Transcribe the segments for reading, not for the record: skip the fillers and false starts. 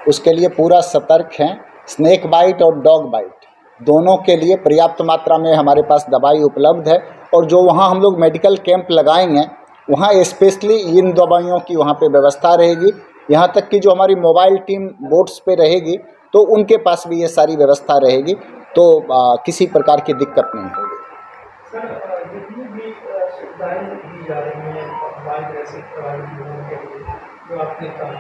उसके लिए पूरा सतर्क हैं। स्नेक बाइट और डॉग बाइट दोनों के लिए पर्याप्त मात्रा में हमारे पास दवाई उपलब्ध है। और जो वहाँ हम लोग मेडिकल कैंप लगाएंगे वहाँ स्पेशली इन दवाइयों की वहाँ पे व्यवस्था रहेगी। यहाँ तक कि जो हमारी मोबाइल टीम बोट्स पे रहेगी तो उनके पास भी ये सारी व्यवस्था रहेगी, तो किसी प्रकार की दिक्कत नहीं होगी। सर, जितनी भी सुविधाएं दी जा रही हैं हमारे जैसे प्रभावित लोगों के लिए, जो आपने कहा,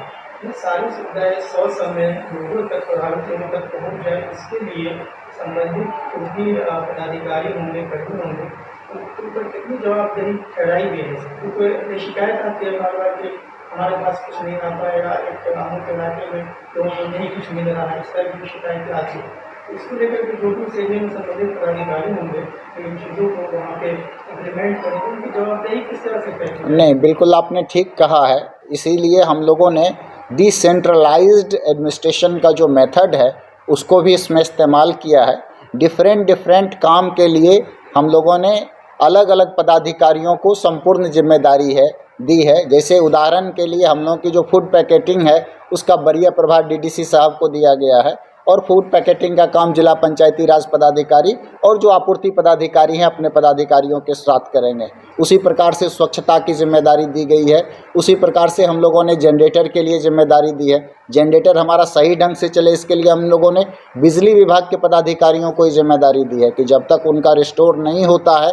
ये सारी सुविधाएं समय लोगों तक, प्रभावित लोगों तक पहुँच जाए, इसके लिए संबंधित जो भी पदाधिकारी होंगे, कर्मी होंगे, उन पर कितनी जवाबदेही ठहराई गई है? क्योंकि शिकायत आती है बार बार कि हमारे पास कुछ नहीं आ पाएगा, एक कानून के इलाके में लोगों को नहीं कुछ मिल रहा है, इस तरह की शिकायतें आती है। इसको लेकर के जो भी सेवे में संबंधित पदाधिकारी होंगे इन चीज़ों को वहाँ पे इम्प्लीमेंट करेंगे, उनकी जवाबदेही किस तरह से करेंगे? नहीं, बिल्कुल आपने ठीक कहा है। इसीलिए हम लोगों ने डिसेंट्रलाइज्ड एडमिनिस्ट्रेशन का जो मेथड है उसको भी इसमें इस्तेमाल किया है। डिफरेंट काम के लिए हम लोगों ने अलग अलग पदाधिकारियों को संपूर्ण जिम्मेदारी दी है। जैसे उदाहरण के लिए हम लोगों की जो फूड पैकेटिंग है उसका बरिया प्रभार डीडीसी साहब को दिया गया है, और फूड पैकेटिंग का काम जिला पंचायती राज पदाधिकारी और जो आपूर्ति पदाधिकारी हैं अपने पदाधिकारियों के साथ करेंगे। उसी प्रकार से स्वच्छता की जिम्मेदारी दी गई है। उसी प्रकार से हम लोगों ने जनरेटर के लिए जिम्मेदारी दी है। जनरेटर हमारा सही ढंग से चले इसके लिए हम लोगों ने बिजली विभाग के पदाधिकारियों को जिम्मेदारी दी है कि जब तक उनका रिस्टोर नहीं होता है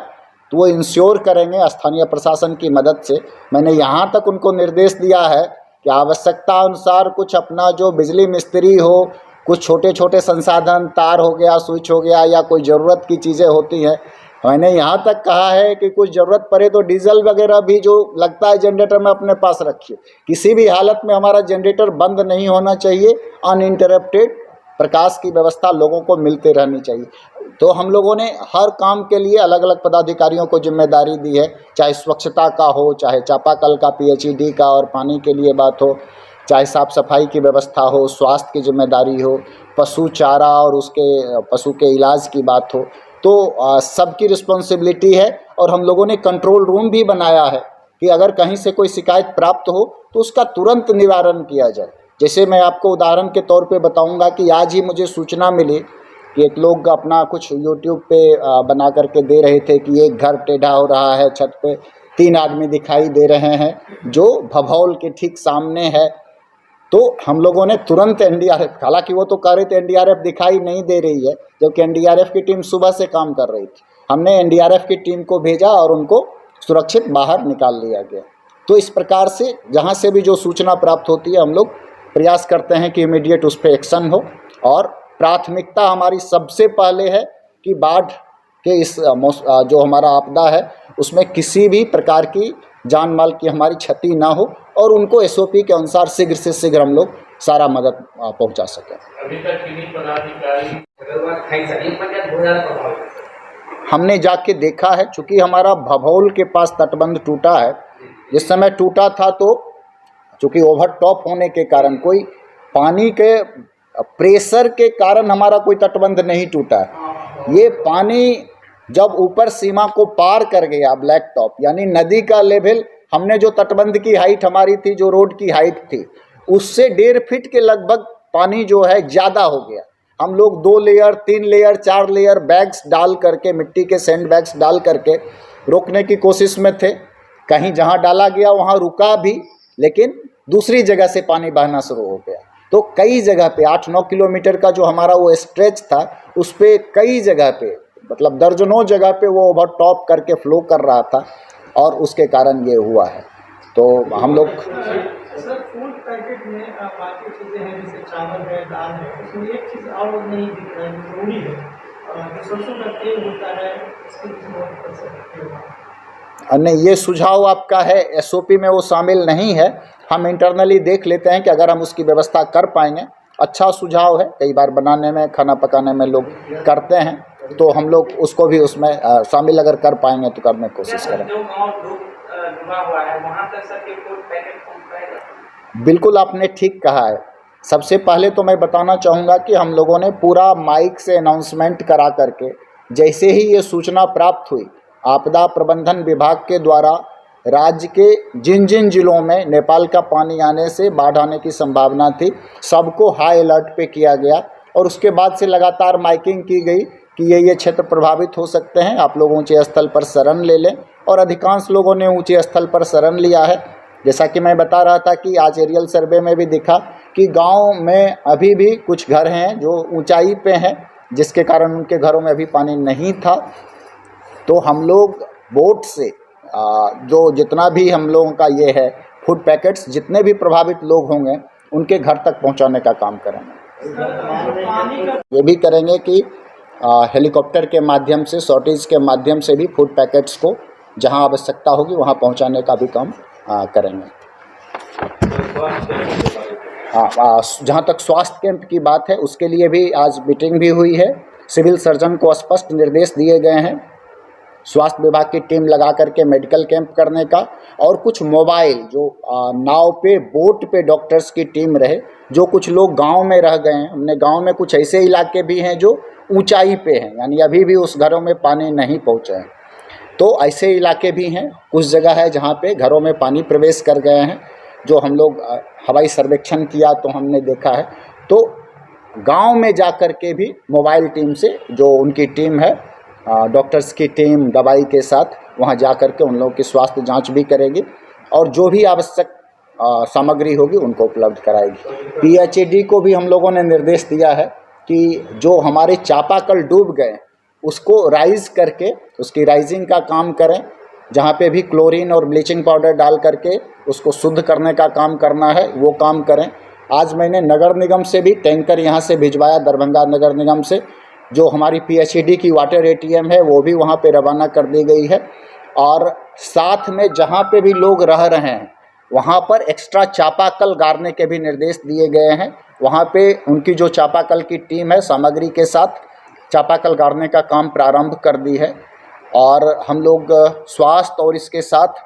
तो वो इंश्योर करेंगे स्थानीय प्रशासन की मदद से। मैंने यहाँ तक उनको निर्देश दिया है कि आवश्यकता अनुसार कुछ अपना जो बिजली मिस्त्री हो, कुछ छोटे छोटे संसाधन, तार हो गया, स्विच हो गया, या कोई ज़रूरत की चीज़ें होती हैं, मैंने यहाँ तक कहा है कि कुछ ज़रूरत पड़े तो डीजल वगैरह भी जो लगता है जनरेटर में अपने पास रखिए। किसी भी हालत में हमारा जनरेटर बंद नहीं होना चाहिए। अनइंटरप्टेड प्रकाश की व्यवस्था लोगों को मिलते रहनी चाहिए। तो हम लोगों ने हर काम के लिए अलग अलग पदाधिकारियों को जिम्मेदारी दी है, चाहे स्वच्छता का हो, चाहे चापाकल का, पीएचईडी का और पानी के लिए बात हो, चाहे साफ़ सफाई की व्यवस्था हो, स्वास्थ्य की जिम्मेदारी हो, पशु चारा और उसके पशु के इलाज की बात हो, तो सबकी रिस्पॉन्सिबिलिटी है। और हम लोगों ने कंट्रोल रूम भी बनाया है कि अगर कहीं से कोई शिकायत प्राप्त हो तो उसका तुरंत निवारण किया जाए। जैसे मैं आपको उदाहरण के तौर पे बताऊंगा कि आज ही मुझे सूचना मिली कि एक लोग अपना कुछ यूट्यूब पे बना करके दे रहे थे कि एक घर टेढ़ा हो रहा है, छत पे 3 आदमी दिखाई दे रहे हैं जो भभौल के ठीक सामने है। तो हम लोगों ने तुरंत एनडीआरएफ, हालांकि वो तो कह रहे थे एनडीआरएफ दिखाई नहीं दे रही है, जबकि एनडीआरएफ की टीम सुबह से काम कर रही थी। हमने एनडीआरएफ की टीम को भेजा और उनको सुरक्षित बाहर निकाल लिया गया। तो इस प्रकार से जहाँ से भी जो सूचना प्राप्त होती है हम लोग प्रयास करते हैं कि इमीडिएट उस पर एक्शन हो। और प्राथमिकता हमारी सबसे पहले है कि बाढ़ के इस जो हमारा आपदा है उसमें किसी भी प्रकार की जान माल की हमारी क्षति ना हो, और उनको एसओपी के अनुसार शीघ्र से शीघ्र हम लोग सारा मदद पहुंचा सकें। अभी तक किन्हीं पदाधिकारी हमने जाके देखा है, चूँकि हमारा भभौल के पास तटबंध टूटा है। जिस समय टूटा था तो चूँकि ओवर टॉप होने के कारण, कोई पानी के प्रेशर के कारण हमारा कोई तटबंध नहीं टूटा है। ये पानी जब ऊपर सीमा को पार कर गया, ब्लैक टॉप यानी नदी का लेवल, हमने जो तटबंध की हाइट हमारी थी, जो रोड की हाइट थी, उससे 1.5 फीट के लगभग पानी जो है ज़्यादा हो गया। हम लोग 2 लेयर, 3 लेयर, 4 लेयर बैग्स डाल करके, मिट्टी के सैंड बैग्स डाल करके रोकने की कोशिश में थे। कहीं जहाँ डाला गया वहाँ रुका भी, लेकिन दूसरी जगह से पानी बहना शुरू हो गया। तो कई जगह पे 8-9 किलोमीटर का जो हमारा वो स्ट्रेच था, उस पर कई जगह पे, मतलब दर्जनों जगह पे वो ओवर टॉप करके फ्लो कर रहा था, और उसके कारण ये हुआ है। तो हम लोग सर फूड पैकेट में बाकी चीज़ें हैं, जैसे चावल है, दाल है, उसमें एक चीज़ और नहीं दिख रहा है, जरूरी है, जो सरसों का तेल होता है, इसकी बहुत कर सकते हो। नहीं, ये सुझाव आपका है, एसओपी में वो शामिल नहीं है। हम इंटरनली देख लेते हैं कि अगर हम उसकी व्यवस्था कर पाएंगे। अच्छा सुझाव है, कई बार बनाने में, खाना पकाने में लोग करते हैं, तो हम लोग उसको भी उसमें शामिल अगर कर पाएंगे तो करने की कोशिश करें। बिल्कुल आपने ठीक कहा है। सबसे पहले तो मैं बताना चाहूँगा कि हम लोगों ने पूरा माइक से अनाउंसमेंट करा करके, जैसे ही ये सूचना प्राप्त हुई, आपदा प्रबंधन विभाग के द्वारा राज्य के जिन जिन जिलों में नेपाल का पानी आने से बाढ़ आने की संभावना थी, सबको हाई अलर्ट पे किया गया और उसके बाद से लगातार माइकिंग की गई कि ये क्षेत्र प्रभावित हो सकते हैं, आप लोग ऊंचे स्थल पर शरण ले लें। और अधिकांश लोगों ने ऊंचे स्थल पर शरण लिया है। जैसा कि मैं बता रहा था कि आज एरियल सर्वे में भी दिखा कि गांव में अभी भी कुछ घर हैं जो ऊंचाई पे हैं, जिसके कारण उनके घरों में अभी पानी नहीं था। तो हम लोग बोट से जो जितना भी हम लोगों का ये है फूड पैकेट्स, जितने भी प्रभावित लोग होंगे उनके घर तक पहुंचाने का काम करेंगे। ये भी करेंगे कि हेलीकॉप्टर के माध्यम से, सॉर्टेज के माध्यम से भी फूड पैकेट्स को जहां आवश्यकता होगी वहां पहुंचाने का भी काम करेंगे। जहाँ तक स्वास्थ्य कैंप की बात है, उसके लिए भी आज मीटिंग भी हुई है। सिविल सर्जन को स्पष्ट निर्देश दिए गए हैं स्वास्थ्य विभाग की टीम लगा करके मेडिकल कैंप करने का, और कुछ मोबाइल जो नाव पे, बोट पे डॉक्टर्स की टीम रहे। जो कुछ लोग गांव में रह गए हैं, हमने गांव में कुछ ऐसे इलाके भी हैं जो ऊंचाई पे हैं, यानी अभी भी उस घरों में पानी नहीं पहुँचा है, तो ऐसे इलाके भी हैं। कुछ जगह है जहाँ पे घरों में पानी प्रवेश कर गए हैं, जो हम लोग हवाई सर्वेक्षण किया तो हमने देखा है। तो गांव में जा कर के भी मोबाइल टीम से, जो उनकी टीम है डॉक्टर्स की टीम दवाई के साथ, वहां जा कर के उन लोगों की स्वास्थ्य जांच भी करेगी और जो भी आवश्यक सामग्री होगी उनको उपलब्ध कराएगी। पीएचईडी को भी हम लोगों ने निर्देश दिया है कि जो हमारे चापाकल डूब गए उसको राइज करके उसकी राइजिंग का काम करें, जहाँ पे भी क्लोरीन और ब्लीचिंग पाउडर डाल करके उसको शुद्ध करने का काम करना है, वो काम करें। आज मैंने नगर निगम से भी टैंकर यहाँ से भिजवाया, दरभंगा नगर निगम से। जो हमारी पीएचईडी की वाटर एटीएम है वो भी वहाँ पे रवाना कर दी गई है। और साथ में जहाँ पे भी लोग रह रहे हैं वहाँ पर एक्स्ट्रा चापाकल गाड़ने के भी निर्देश दिए गए हैं। वहाँ पे उनकी जो चापाकल की टीम है सामग्री के साथ चापाकल गाड़ने का काम प्रारंभ कर दी है। और हम लोग स्वास्थ्य और इसके साथ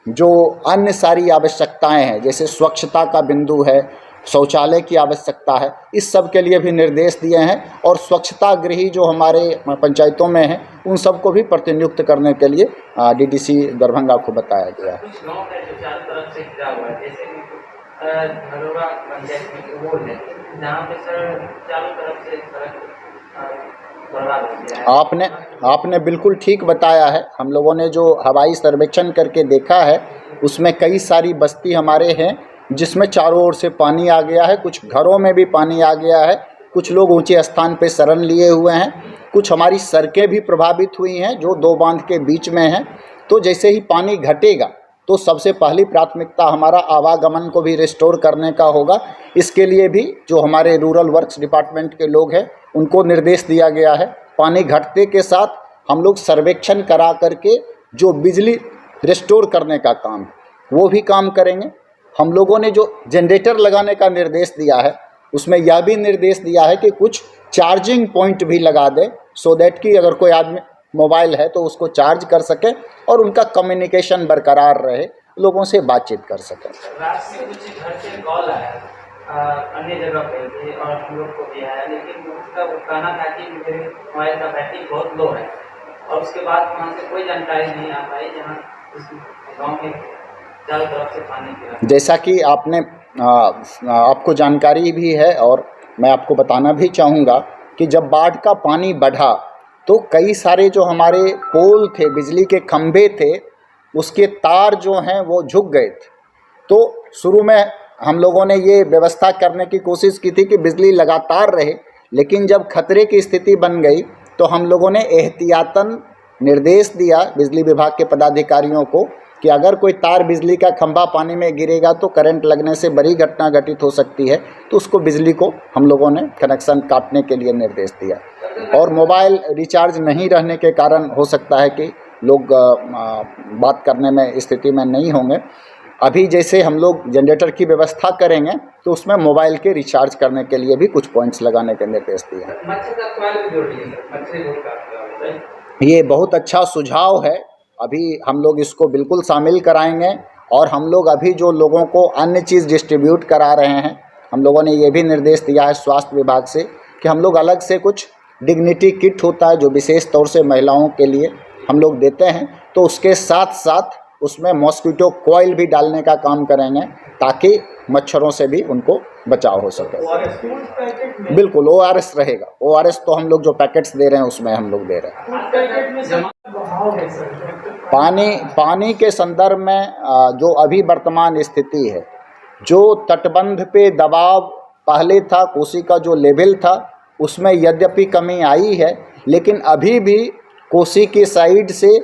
जो अन्य सारी आवश्यकताएं हैं, जैसे स्वच्छता का बिंदु है, शौचालय की आवश्यकता है, इस सब के लिए भी निर्देश दिए हैं। और स्वच्छता गृही जो हमारे पंचायतों में हैं उन सबको भी प्रतिनियुक्त करने के लिए डीडीसी दरभंगा को बताया गया है। कुछ गाँव है जो चारों तरफ से घिरा हुआ है, जैसे कि धरोरा पंचायत में वो है जहाँ पे सर चारों तरफ से सड़क बर्बाद हो गया है। आपने बिल्कुल ठीक बताया है। हम लोगों ने जो हवाई सर्वेक्षण करके देखा है उसमें कई सारी बस्ती हमारे हैं जिसमें चारों ओर से पानी आ गया है, कुछ घरों में भी पानी आ गया है, कुछ लोग ऊंचे स्थान पे शरण लिए हुए हैं, कुछ हमारी सड़कें भी प्रभावित हुई हैं जो दो बांध के बीच में हैं। तो जैसे ही पानी घटेगा तो सबसे पहली प्राथमिकता हमारा आवागमन को भी रिस्टोर करने का होगा। इसके लिए भी जो हमारे रूरल वर्क्स डिपार्टमेंट के लोग हैं उनको निर्देश दिया गया है। पानी घटते के साथ हम लोग सर्वेक्षण करा करके जो बिजली रिस्टोर करने का काम वो भी काम करेंगे। हम लोगों ने जो जनरेटर लगाने का निर्देश दिया है उसमें यह भी निर्देश दिया है कि कुछ चार्जिंग पॉइंट भी लगा दें, सो दैट कि अगर कोई आदमी मोबाइल है तो उसको चार्ज कर सके और उनका कम्युनिकेशन बरकरार रहे, लोगों से बातचीत कर सकें। रात से कुछ घर से कॉल आया अन्य जगह पे भी और हम लोग को भी आया, लेकिन उसका वो कहना था कि मेरे मोबाइल का बैटरी बहुत लो है और उसके बाद वहाँ से कोई जानकारी नहीं आ पाई जहाँ उस गाँव में चारों तरफ से पानी गिरा। जैसा कि आपको जानकारी भी है और मैं आपको बताना भी चाहूँगा कि जब बाढ़ का पानी बढ़ा तो कई सारे जो हमारे पोल थे, बिजली के खंभे थे, उसके तार जो हैं वो झुक गए थे। तो शुरू में हम लोगों ने ये व्यवस्था करने की कोशिश की थी कि बिजली लगातार रहे, लेकिन जब खतरे की स्थिति बन गई तो हम लोगों ने एहतियातन निर्देश दिया बिजली विभाग के पदाधिकारियों को कि अगर कोई तार, बिजली का खंभा पानी में गिरेगा तो करंट लगने से बड़ी घटना घटित हो सकती है। तो उसको बिजली को हम लोगों ने कनेक्शन काटने के लिए निर्देश दिया। और मोबाइल रिचार्ज नहीं रहने के कारण हो सकता है कि लोग बात करने में स्थिति में नहीं होंगे। अभी जैसे हम लोग जनरेटर की व्यवस्था करेंगे तो उसमें मोबाइल के रिचार्ज करने के लिए भी कुछ पॉइंट्स लगाने के निर्देश दिए हैं। ये बहुत अच्छा सुझाव है, अभी हम लोग इसको बिल्कुल शामिल कराएंगे। और हम लोग अभी जो लोगों को अन्य चीज़ डिस्ट्रीब्यूट करा रहे हैं, हम लोगों ने ये भी निर्देश दिया है स्वास्थ्य विभाग से कि हम लोग अलग से कुछ डिग्निटी किट होता है जो विशेष तौर से महिलाओं के लिए हम लोग देते हैं, तो उसके साथ साथ उसमें मॉस्किटो कॉइल भी डालने का काम करेंगे ताकि मच्छरों से भी उनको बचाव हो सके। फूड पैकेट में बिल्कुल ORS रहेगा। ORS तो हम लोग जो पैकेट्स दे रहे हैं उसमें हम लोग दे रहे हैं। फूड पैकेट में सर बहाव है सर, पानी के संदर्भ में जो अभी वर्तमान स्थिति है, जो तटबंध पे दबाव पहले था, कोसी का जो लेवल था उसमें यद्यपि कमी आई है, लेकिन अभी भी कोसी की साइड से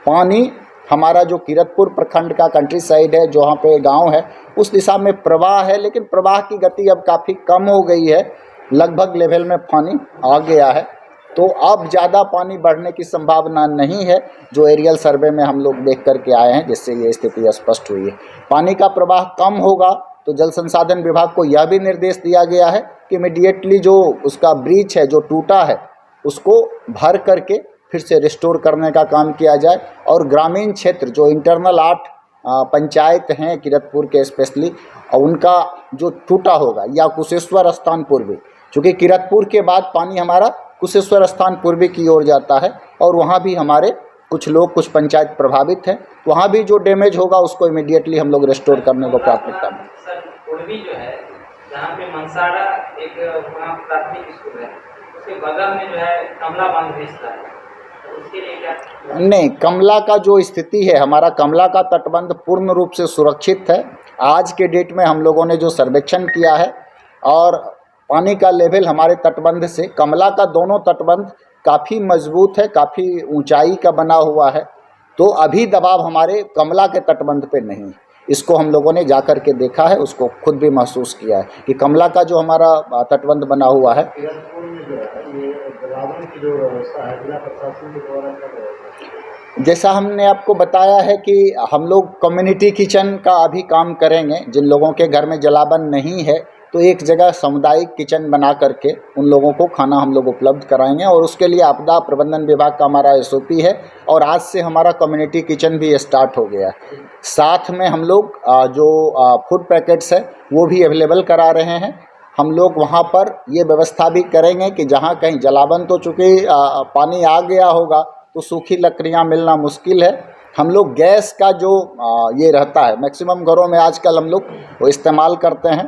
पानी हमारा जो किरतपुर प्रखंड का कंट्री साइड है, जहाँ पे गांव है, उस दिशा में प्रवाह है, लेकिन प्रवाह की गति अब काफ़ी कम हो गई है। लगभग लेवल में पानी आ गया है, तो अब ज़्यादा पानी बढ़ने की संभावना नहीं है, जो एरियल सर्वे में हम लोग देख करके आए हैं, जिससे ये स्थिति स्पष्ट हुई है। पानी का प्रवाह कम होगा तो जल संसाधन विभाग को यह भी निर्देश दिया गया है कि इमीडिएटली जो उसका ब्रीच है, जो टूटा है, उसको भर करके फिर से रिस्टोर करने का काम किया जाए। और ग्रामीण क्षेत्र जो इंटरनल 8 पंचायत हैं किरतपुर के स्पेशली, और उनका जो टूटा होगा, या कुशेश्वर स्थान पूर्वी, चूँकि किरतपुर के बाद पानी हमारा कुशेश्वर स्थान पूर्वी की ओर जाता है और वहाँ भी हमारे कुछ लोग, कुछ पंचायत प्रभावित हैं, वहाँ भी जो डैमेज होगा उसको इमीडिएटली हम लोग रिस्टोर करने को प्राथमिकता में। सर पूर्वी जो है, जहाँ पे मनसाड़ा एक वहाँ प्राथमिक स्कूल है, उसके बगल में जो है कमला बांध रिश्ता है, तो उसके लिए क्या? नहीं, कमला का जो स्थिति है, हमारा कमला का तटबंध पूर्ण रूप से सुरक्षित है। आज के डेट में हम लोगों ने जो सर्वेक्षण किया है और पानी का लेवल हमारे तटबंध से, कमला का दोनों तटबंध काफ़ी मजबूत है, काफ़ी ऊंचाई का बना हुआ है, तो अभी दबाव हमारे कमला के तटबंध पे नहीं है। इसको हम लोगों ने जाकर के देखा है, उसको खुद भी महसूस किया है कि कमला का जो हमारा तटबंध बना हुआ है, जैसा हमने आपको बताया है कि हम लोग कम्युनिटी किचन का अभी काम करेंगे। जिन लोगों के घर में जलावन नहीं है, तो एक जगह सामुदायिक किचन बना करके उन लोगों को खाना हम लोग उपलब्ध कराएंगे, और उसके लिए आपदा प्रबंधन विभाग का हमारा SOP है, और आज से हमारा कम्युनिटी किचन भी स्टार्ट हो गया। साथ में हम लोग जो फूड पैकेट्स है वो भी अवेलेबल करा रहे हैं। हम लोग वहाँ पर ये व्यवस्था भी करेंगे कि जहाँ कहीं जलावन, तो चूँकि पानी आ गया होगा तो सूखी लकड़ियाँ मिलना मुश्किल है, हम लोग गैस का जो ये रहता है, मैक्सिमम घरों में आजकल हम लोग वो इस्तेमाल करते हैं,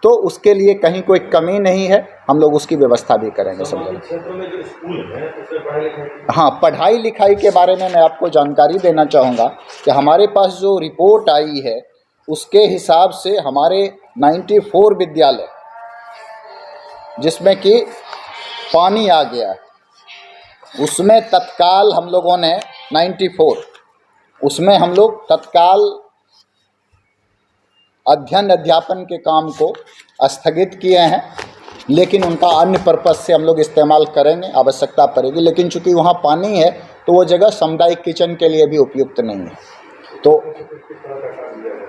तो उसके लिए कहीं कोई कमी नहीं है, हम लोग उसकी व्यवस्था भी करेंगे सब लोग। क्षेत्रों में जो स्कूल है उसमें पढ़ाई लिखाई, हाँ, पढ़ाई लिखाई के बारे में मैं आपको जानकारी देना चाहूँगा कि हमारे पास जो रिपोर्ट आई है उसके हिसाब से हमारे 94 विद्यालय जिसमें कि पानी आ गया है, उसमें तत्काल हम लोगों ने 94, उसमें हम लोग तत्काल अध्ययन अध्यापन के काम को स्थगित किए हैं, लेकिन उनका अन्य पर्पज़ से हम लोग इस्तेमाल करेंगे, आवश्यकता पड़ेगी। लेकिन चूंकि वहाँ पानी है तो वो जगह सामुदायिक किचन के लिए भी उपयुक्त नहीं है। तो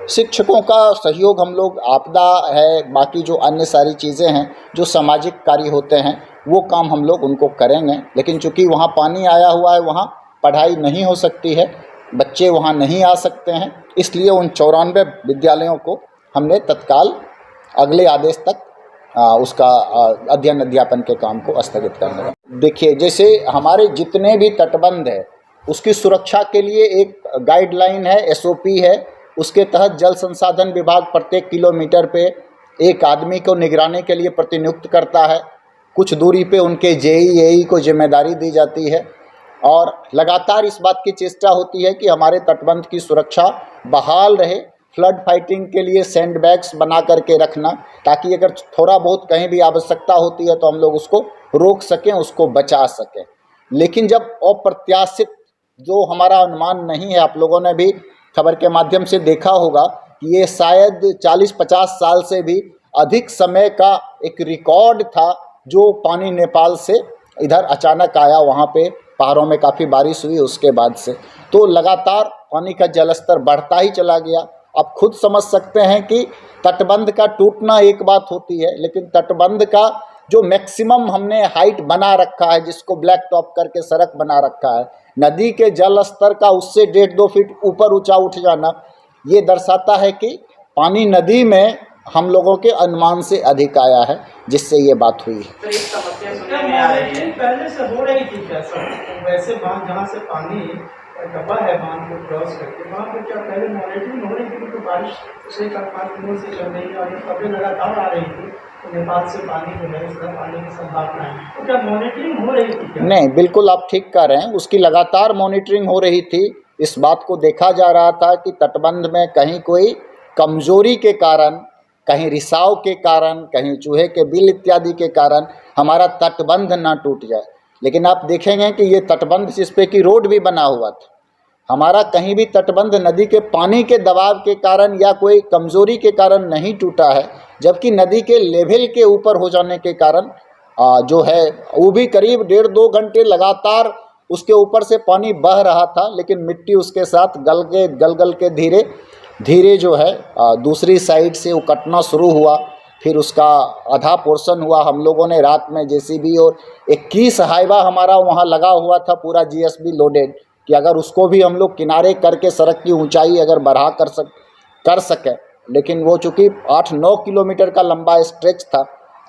शिक्षकों का सहयोग हम लोग, आपदा है, बाकी जो अन्य सारी चीज़ें हैं जो सामाजिक कार्य होते हैं वो काम हम लोग उनको करेंगे। लेकिन चूंकि वहाँ पानी आया हुआ है, वहाँ पढ़ाई नहीं हो सकती है, बच्चे वहाँ नहीं आ सकते हैं, इसलिए उन 94 विद्यालयों को हमने तत्काल अगले आदेश तक उसका अध्ययन अध्यापन के काम को स्थगित करने का। देखिए, जैसे हमारे जितने भी तटबंध है उसकी सुरक्षा के लिए एक गाइडलाइन है, SOP है, उसके तहत जल संसाधन विभाग प्रत्येक किलोमीटर पे एक आदमी को निगरानी के लिए प्रतिनियुक्त करता है। कुछ दूरी पे उनके JE को जिम्मेदारी दी जाती है, और लगातार इस बात की चेष्टा होती है कि हमारे तटबंध की सुरक्षा बहाल रहे। फ्लड फाइटिंग के लिए सैंड बैग्स बना करके रखना, ताकि अगर थोड़ा बहुत कहीं भी आवश्यकता होती है तो हम लोग उसको रोक सकें, उसको बचा सकें। लेकिन जब अप्रत्याशित जो हमारा अनुमान नहीं है, आप लोगों ने भी खबर के माध्यम से देखा होगा कि ये शायद 40-50 साल से भी अधिक समय का एक रिकॉर्ड था जो पानी नेपाल से इधर अचानक आया। वहाँ पे पहाड़ों में काफ़ी बारिश हुई उसके बाद से, तो लगातार पानी का जलस्तर बढ़ता ही चला गया। आप खुद समझ सकते हैं कि तटबंध का टूटना एक बात होती है, लेकिन तटबंध का जो मैक्सिमम हमने हाइट बना रखा है, जिसको ब्लैक टॉप करके सड़क बना रखा है, नदी के जल स्तर का उससे 1.5-2 फीट ऊपर ऊंचा उठ जाना, ये दर्शाता है कि पानी नदी में हम लोगों के अनुमान से अधिक आया है, जिससे ये बात हुई है। सर, एक समस्या सुनने में आ रही है, पहले से हो रही थी क्या सर? वैसे बांध जहाँ से पानी डब्बा है बांध को क्रॉस करके, वहाँ पर क्या पहले मॉनिटरिंग हो रही थी? क्योंकि बारिश पिछले 4-5 दिनों से चल रही है और ये खबरें लगातार आ रही थी तो नेपाल से पानी जो है इस तरफ आने की संभावना है, तो क्या मॉनिटरिंग हो रही थी क्या? नहीं, बिल्कुल आप ठीक कह रहे हैं, उसकी लगातार मॉनिटरिंग हो रही थी। इस बात को देखा जा रहा था कि तटबंध में कहीं कोई कमज़ोरी के कारण, कहीं रिसाव के कारण, कहीं चूहे के बिल इत्यादि के कारण हमारा तटबंध ना टूट जाए। लेकिन आप देखेंगे कि ये तटबंध जिस पे कि रोड भी बना हुआ था, हमारा कहीं भी तटबंध नदी के पानी के दबाव के कारण या कोई कमज़ोरी के कारण नहीं टूटा है, जबकि नदी के लेवल के ऊपर हो जाने के कारण जो है वो भी करीब 1.5-2 घंटे लगातार उसके ऊपर से पानी बह रहा था, लेकिन मिट्टी उसके साथ गल के धीरे धीरे जो है दूसरी साइड से वो कटना शुरू हुआ। फिर उसका आधा पोर्शन हुआ। हम लोगों ने रात में जेसीबी और 21 हाईवा हमारा वहाँ लगा हुआ था, पूरा जीएसबी लोडेड, कि अगर उसको भी हम लोग किनारे करके सड़क की ऊंचाई अगर बढ़ा कर सकें, लेकिन वो चूँकि 8-9 किलोमीटर का लंबा स्ट्रेच था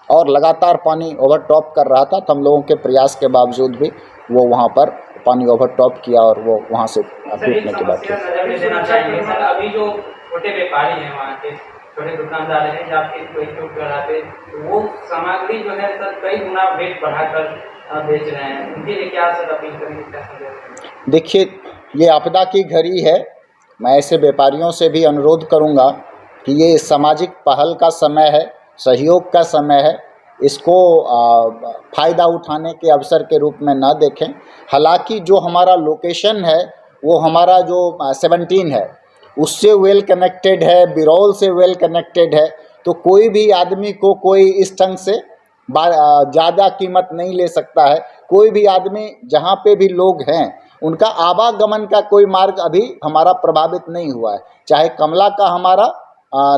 और लगातार पानी ओवरटॉप कर रहा था, तो हम लोगों के प्रयास के बावजूद भी वो वहाँ पर पानी ओवरटॉप किया और वो वहाँ से टूटने की बात नजर में देना चाहिए सर। अभी जो छोटे व्यापारी हैं, वहाँ के छोटे दुकानदार हैं, जहाँ पे कोई चौक पे वो सामग्री जो है सर कई गुना वेट बढ़ाकर बेच रहे हैं, उनके लिए क्या सर अपील करेंगे? देखिए, ये आपदा की घड़ी है। मैं ऐसे व्यापारियों से भी अनुरोध करूंगा कि ये सामाजिक पहल का समय है, सहयोग का समय है, इसको फ़ायदा उठाने के अवसर के रूप में ना देखें। हालांकि जो हमारा लोकेशन है वो हमारा जो 17 है उससे वेल कनेक्टेड है, बिरौल से वेल कनेक्टेड है, तो कोई भी आदमी को कोई इस ढंग से ज़्यादा कीमत नहीं ले सकता है। कोई भी आदमी जहाँ पे भी लोग हैं उनका आवागमन का कोई मार्ग अभी हमारा प्रभावित नहीं हुआ है। चाहे कमला का हमारा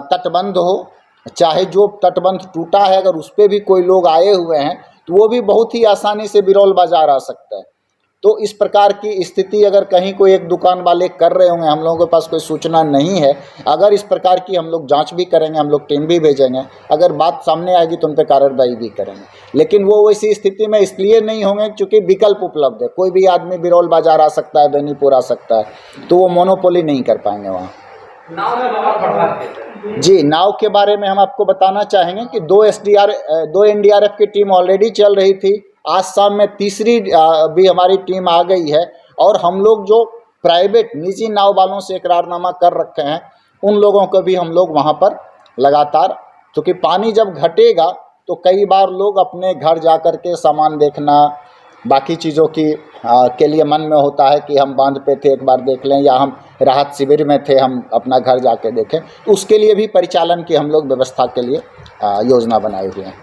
तटबंध हो, चाहे जो तटबंध टूटा है अगर उस पर भी कोई लोग आए हुए हैं तो वो भी बहुत ही आसानी से बिरौल बाजार आ सकता है। तो इस प्रकार की स्थिति अगर कहीं कोई एक दुकान वाले कर रहे होंगे, हम लोगों के पास कोई सूचना नहीं है, अगर इस प्रकार की हम लोग जांच भी करेंगे, हम लोग टीम भी भेजेंगे, अगर बात सामने आएगी तो उन पर कार्रवाई भी करेंगे। लेकिन वो वैसी स्थिति में इसलिए नहीं होंगे क्योंकि विकल्प उपलब्ध है। कोई भी आदमी बिरौल बाजार आ सकता है, बेनीपुर आ सकता है, तो वो मोनोपोली नहीं कर पाएंगे वहाँ। जी, नाव के बारे में हम आपको बताना चाहेंगे कि 2 एनडीआरएफ की टीम ऑलरेडी चल रही थी। आज शाम में तीसरी भी हमारी टीम आ गई है और हम लोग जो प्राइवेट निजी नाव वालों से इकरारनामा कर रखे हैं उन लोगों को भी हम लोग वहाँ पर लगातार, क्योंकि पानी जब घटेगा तो कई बार लोग अपने घर जा कर के सामान देखना, बाकी चीज़ों की के लिए मन में होता है कि हम बांध पे थे एक बार देख लें, या हम राहत शिविर में थे हम अपना घर जाके देखें, तो उसके लिए भी परिचालन की हम लोग व्यवस्था के लिए योजना बनाए हुए हैं।